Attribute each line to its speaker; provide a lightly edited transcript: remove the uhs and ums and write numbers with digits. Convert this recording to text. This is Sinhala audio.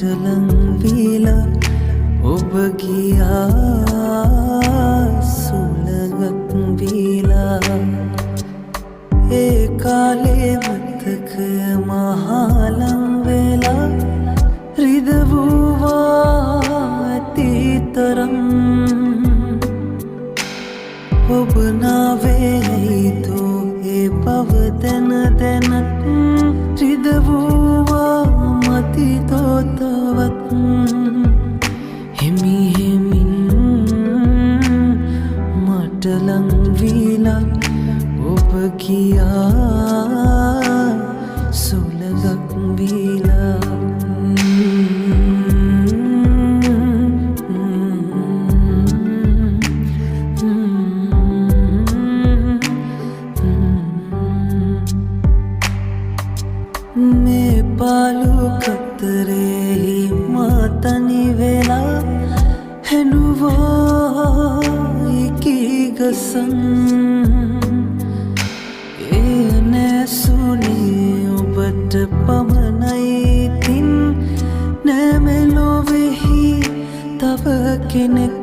Speaker 1: මටලං වීලා ඔබ ගියා සුළඟක් වීලා ඒ කාලේ මතකය මහලං වෙලා රිදවුවා ඇතිතරම් ඔබ නාවේතු ඒ බව දැන දැනත් රිදවුවා මති තෝතවත් හෙමි හෙමින් මටලං වීලා ඔබ ගියා සුළඟක් වීලා මේ පාලු කතරෙහි මාතනි වෙලා හැඬුවා එකී ගසන් ඒ නැසුනේ ඔබට පමණයි තින් නෑ මෙලොවෙහි තව කෙනෙක්